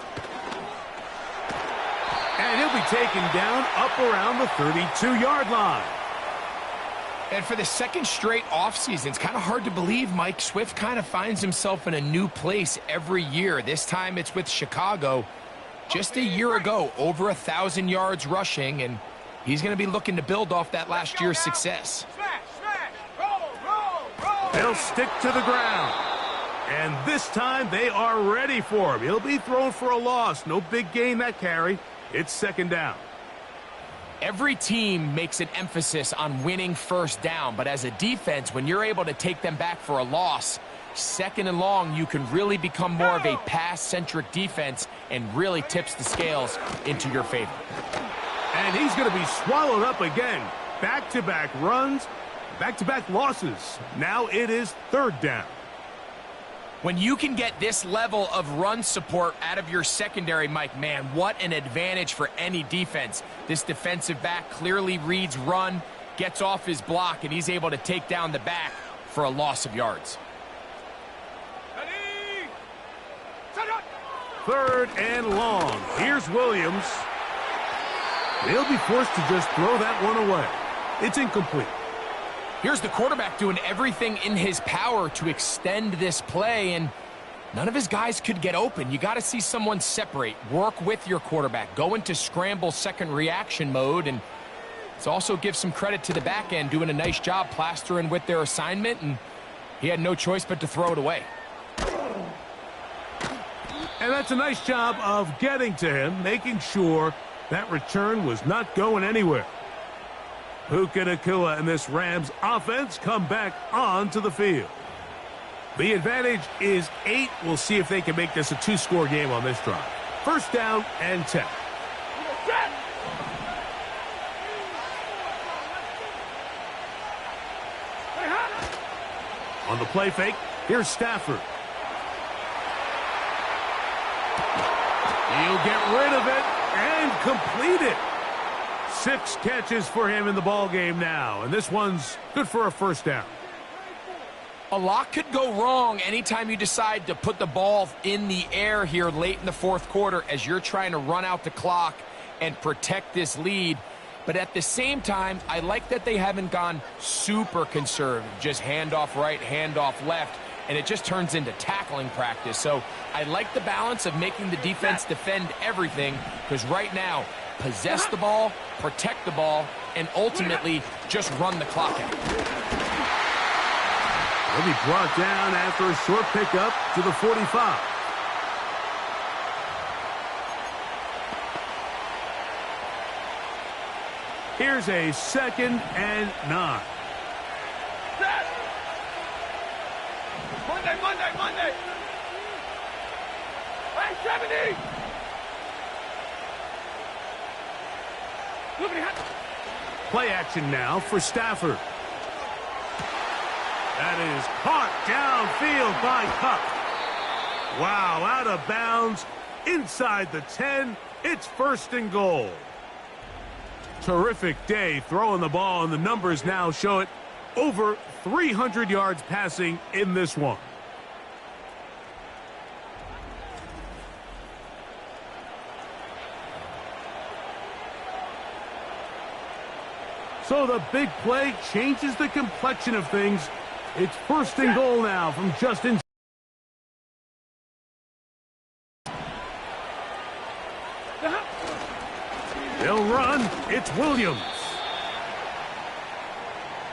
And And he'll be taken down up around the 32-yard line. And for the second straight offseason, it's kind of hard to believe Mike Swift kind of finds himself in a new place every year. This time it's with Chicago. Just a year ago, over 1,000 yards rushing, and he's going to be looking to build off that last year's success. They'll stick to the ground. And this time they are ready for him. He'll be thrown for a loss. No big gain that carry. It's second down. Every team makes an emphasis on winning first down, but as a defense, when you're able to take them back for a loss, second and long, you can really become more of a pass-centric defense and really tips the scales into your favor. And he's going to be swallowed up again. Back-to-back runs, back-to-back losses. Now it is third down. When you can get this level of run support out of your secondary, Mike, man, what an advantage for any defense. This defensive back clearly reads run, gets off his block, and he's able to take down the back for a loss of yards. Third and long. Here's Williams. He'll be forced to just throw that one away. It's incomplete. Here's the quarterback doing everything in his power to extend this play, and none of his guys could get open. You got to see someone separate, work with your quarterback, go into scramble second reaction mode, and it's also give some credit to the back end doing a nice job plastering with their assignment, and he had no choice but to throw it away. And that's a nice job of getting to him, making sure that return was not going anywhere. Puka Nacua and this Rams offense come back onto the field. The advantage is 8. We'll see if they can make this a 2-score game on this drive. First down and 10. On the play fake, here's Stafford. He'll get rid of it and complete it. 6 catches for him in the ball game now, and this one's good for a first down. A lot could go wrong anytime you decide to put the ball in the air here late in the fourth quarter as you're trying to run out the clock and protect this lead. But at the same time, I like that they haven't gone super conservative, just handoff right, handoff left, and it just turns into tackling practice. So I like the balance of making the defense defend everything, because right now, possess the ball, protect the ball, and ultimately just run the clock out. He'll be brought down after a short pickup to the 45. Here's a 2nd and 9. Monday. Hey, 70. Play action now for Stafford. That is caught downfield by Kupp. Wow, out of bounds, inside the 10. It's first and goal. Terrific day throwing the ball, and the numbers now show it. Over 300 yards passing in this one. So the big play changes the complexion of things. It's first and goal now from Justin. They'll run. It's Williams.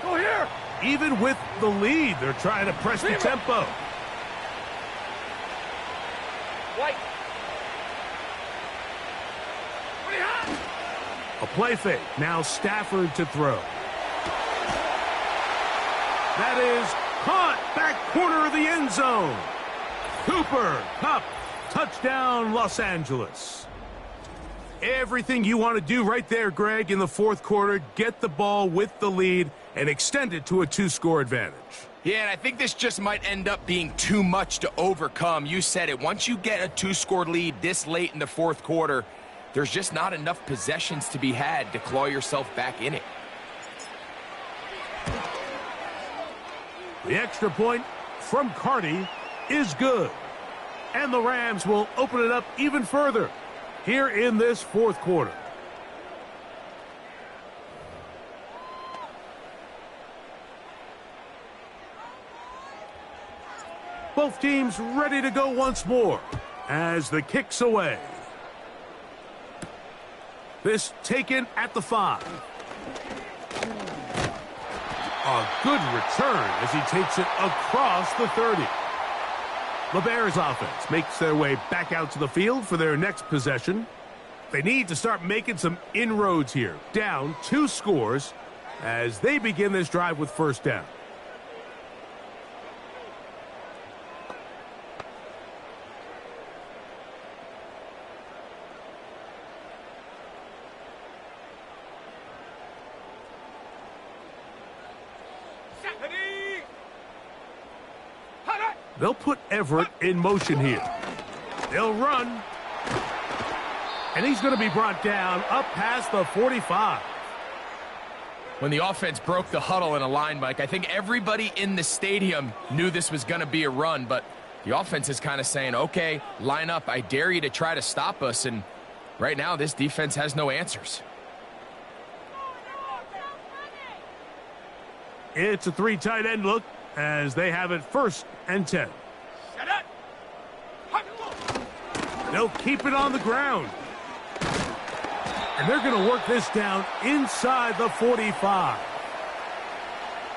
Go here. Even with the lead, they're trying to press the tempo. White. A play fake. Now Stafford to throw. That is caught. Back corner of the end zone. Cooper Kupp. Touchdown, Los Angeles. Everything you want to do right there, Greg, in the fourth quarter. Get the ball with the lead and extend it to a 2-score advantage. Yeah, and I think this just might end up being too much to overcome. You said it. Once you get a 2-score lead this late in the fourth quarter, there's just not enough possessions to be had to claw yourself back in it. The extra point from Carty is good. And the Rams will open it up even further here in this fourth quarter. Both teams ready to go once more as the kick's away. This taken at the 5. A good return as he takes it across the 30. The Bears offense makes their way back out to the field for their next possession. They need to start making some inroads here. Down 2 scores as they begin this drive with first down. They'll put Everett in motion here. They'll run. And he's going to be brought down up past the 45. When the offense broke the huddle in a line, Mike, I think everybody in the stadium knew this was going to be a run, but the offense is kind of saying, okay, line up. I dare you to try to stop us. And right now, this defense has no answers. It's a 3 tight end look as they have it 1st and 10. They'll keep it on the ground. And they're going to work this down inside the 45.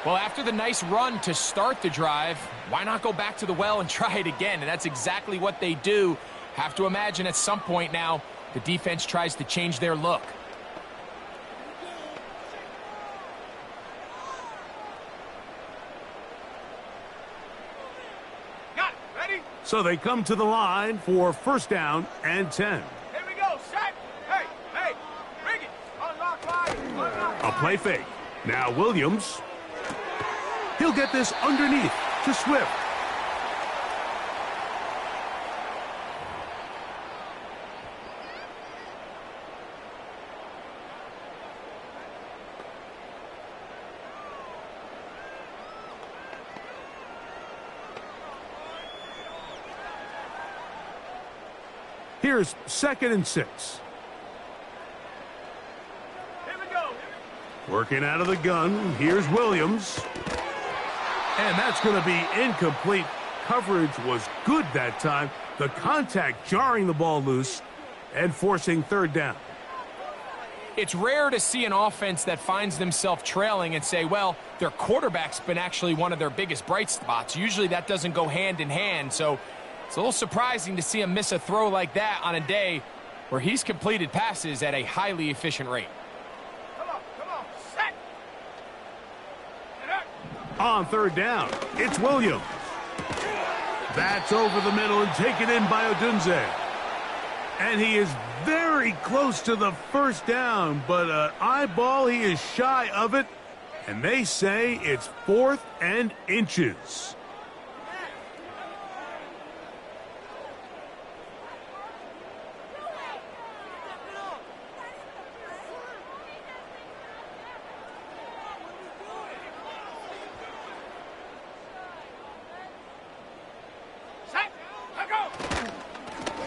Well, after the nice run to start the drive, why not go back to the well and try it again? And that's exactly what they do. Have to imagine at some point now the defense tries to change their look. So they come to the line for 1st down and 10. Here we go, set. Hey, bring it. Unlock line. A play fake. Now Williams. He'll get this underneath to Swift. Here's 2nd and 6. Here we go. Working out of the gun. Here's Williams. And that's going to be incomplete. Coverage was good that time. The contact jarring the ball loose and forcing 3rd down. It's rare to see an offense that finds themselves trailing and say, well, their quarterback's been actually one of their biggest bright spots. Usually that doesn't go hand in hand, so it's a little surprising to see him miss a throw like that on a day where he's completed passes at a highly efficient rate. Come on, set. On 3rd down, it's Williams. That's over the middle and taken in by Odunze. And he is very close to the 1st down, but eyeball, he is shy of it. And they say it's 4th and inches.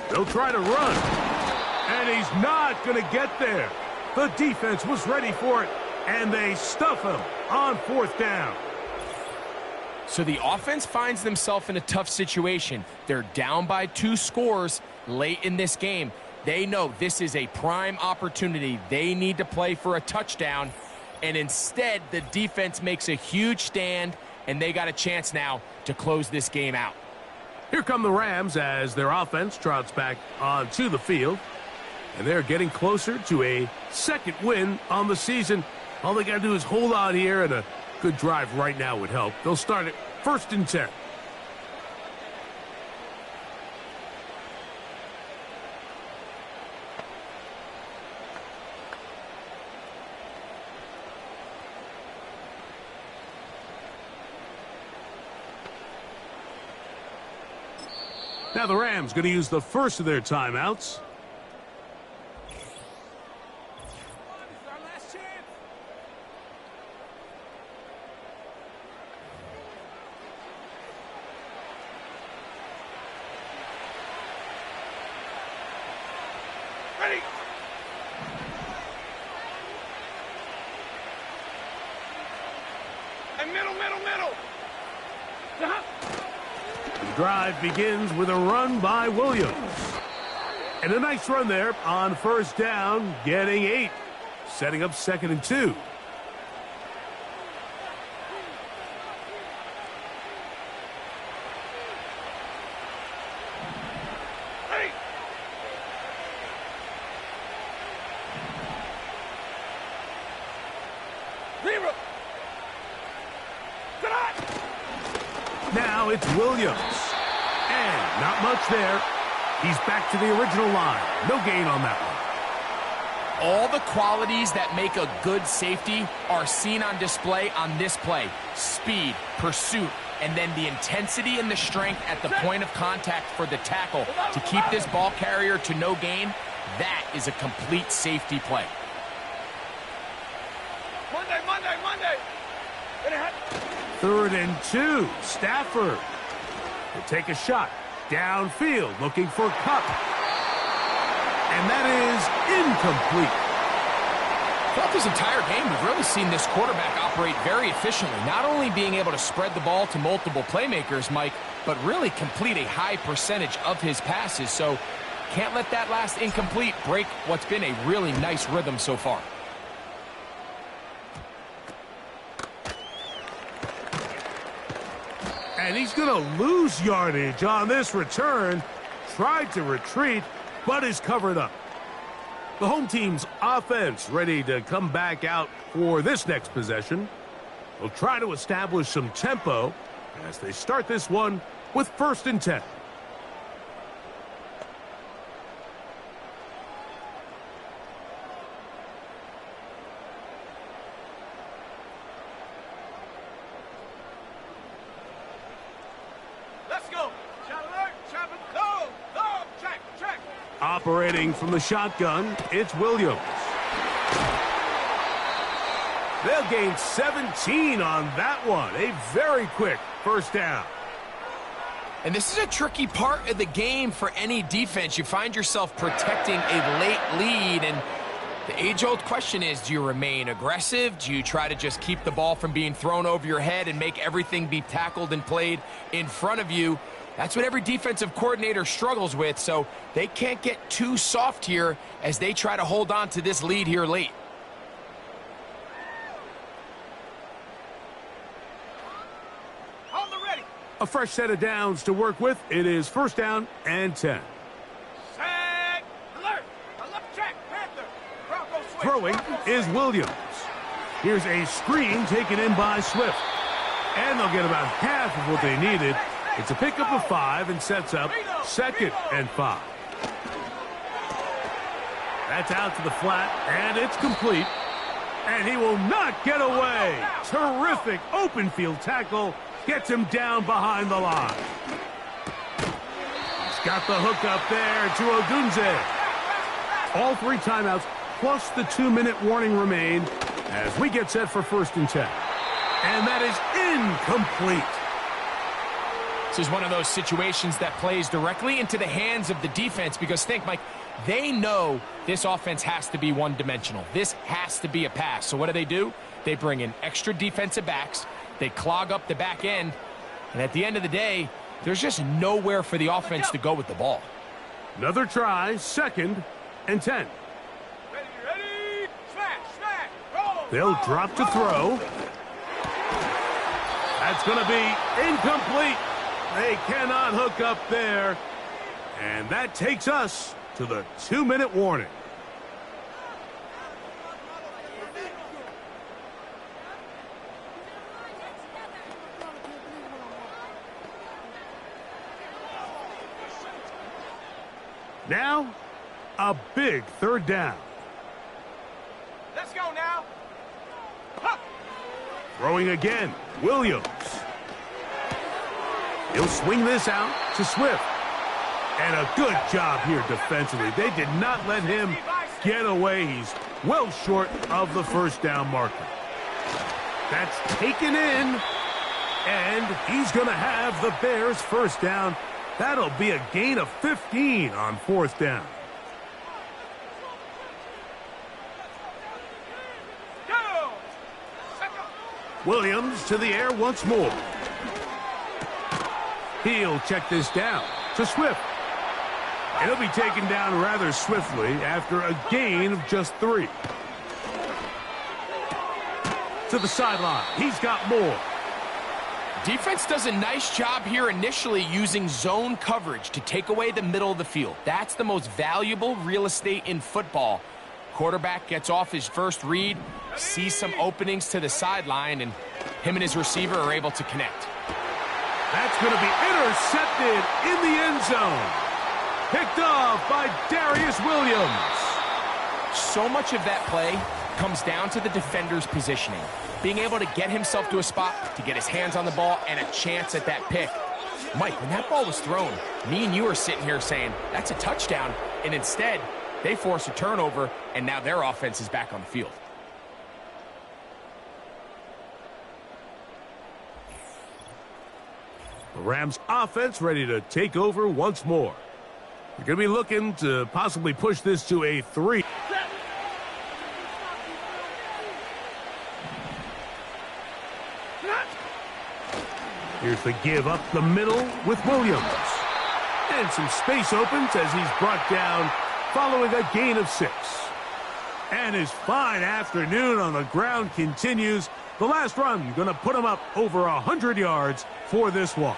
They'll try to run, and he's not going to get there. The defense was ready for it, and they stuff him on 4th down. So the offense finds themselves in a tough situation. They're down by 2 scores late in this game. They know this is a prime opportunity. They need to play for a touchdown, and instead the defense makes a huge stand, and they got a chance now to close this game out. Here come the Rams as their offense trots back onto the field. And they're getting closer to a 2nd win on the season. All they got to do is hold on here, and a good drive right now would help. They'll start at 1st and 10. Now the Rams going to use the first of their timeouts. Ready. And middle. drive begins with a run by Williams. And a nice run there on first down, getting 8. Setting up 2nd and 2. Now it's Williams. And not much there. He's back to the original line. No gain on that one. All the qualities that make a good safety are seen on display on this play. Speed, pursuit, and then the intensity and the strength at the point of contact for the tackle to keep this ball carrier to no gain. That is a complete safety play. Monday. 3rd and 2. Stafford will take a shot downfield looking for Kupp. And that is incomplete. Throughout this entire game, we've really seen this quarterback operate very efficiently, not only being able to spread the ball to multiple playmakers, Mike, but really complete a high percentage of his passes. So can't let that last incomplete break what's been a really nice rhythm so far. And he's going to lose yardage on this return. Tried to retreat, but is covered up. The home team's offense ready to come back out for this next possession. They'll try to establish some tempo as they start this one with 1st and 10. Operating from the shotgun, it's Williams. They'll gain 17 on that one. A very quick 1st down. And this is a tricky part of the game for any defense. You find yourself protecting a late lead, and the age-old question is, do you remain aggressive? Do you try to just keep the ball from being thrown over your head and make everything be tackled and played in front of you? That's what every defensive coordinator struggles with, so they can't get too soft here as they try to hold on to this lead here late. Hold the ready. A fresh set of downs to work with. It is 1st down and 10. Set. Alert. A left check. Panther. Bronco switch. Throwing is Williams. Here's a screen taken in by Swift. And they'll get about half of what they needed. It's a pickup of 5 and sets up 2nd and 5. That's out to the flat, and it's complete. And he will not get away. Terrific open field tackle. Gets him down behind the line. He's got the hook up there to Odunze. All 3 timeouts plus the 2-minute warning remain as we get set for 1st and 10. And that is incomplete. This is one of those situations that plays directly into the hands of the defense because think, Mike, they know this offense has to be one-dimensional. This has to be a pass. So what do? They bring in extra defensive backs. They clog up the back end. And at the end of the day, there's just nowhere for the offense to go with the ball. Another try, 2nd and 10. Ready. Smash. Roll. They'll drop to throw. That's going to be incomplete. They cannot hook up there. And that takes us to the 2-minute warning. Now, a big 3rd down. Let's go now. Huh. Throwing again, Williams. He'll swing this out to Swift. And a good job here defensively. They did not let him get away. He's well short of the 1st down marker. That's taken in. And he's going to have the Bears' 1st down. That'll be a gain of 15 on 4th down. Go. Williams to the air once more. He'll check this down to Swift. And he'll be taken down rather swiftly after a gain of just 3. To the sideline. He's got more. Defense does a nice job here initially using zone coverage to take away the middle of the field. That's the most valuable real estate in football. Quarterback gets off his first read, sees some openings to the sideline, and him and his receiver are able to connect. That's going to be intercepted in the end zone. Picked off by Darius Williams. So much of that play comes down to the defender's positioning. Being able to get himself to a spot, to get his hands on the ball, and a chance at that pick. Mike, when that ball was thrown, me and you are sitting here saying, that's a touchdown, and instead, they force a turnover, and now their offense is back on the field. The Rams offense ready to take over once more. They're going to be looking to possibly push this to a 3. Here's the give up the middle with Williams. And some space opens as he's brought down following a gain of 6. And his fine afternoon on the ground continues. The last run going to put him up over 100 yards for this one.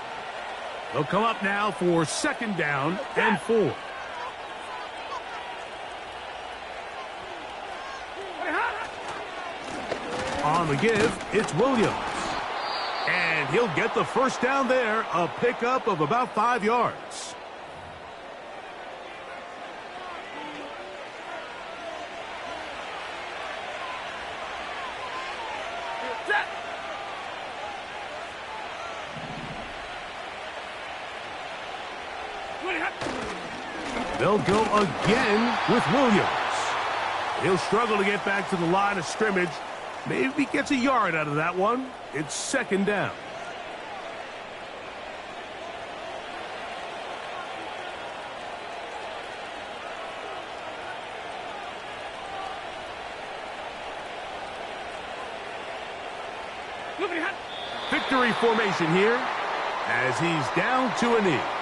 They'll come up now for 2nd down and 4. On the give, it's Williams. And he'll get the first down there, a pickup of about 5 yards. They'll go again with Williams. He'll struggle to get back to the line of scrimmage. Maybe he gets a yard out of that one. It's 2nd down. Victory formation here as he's down to a knee.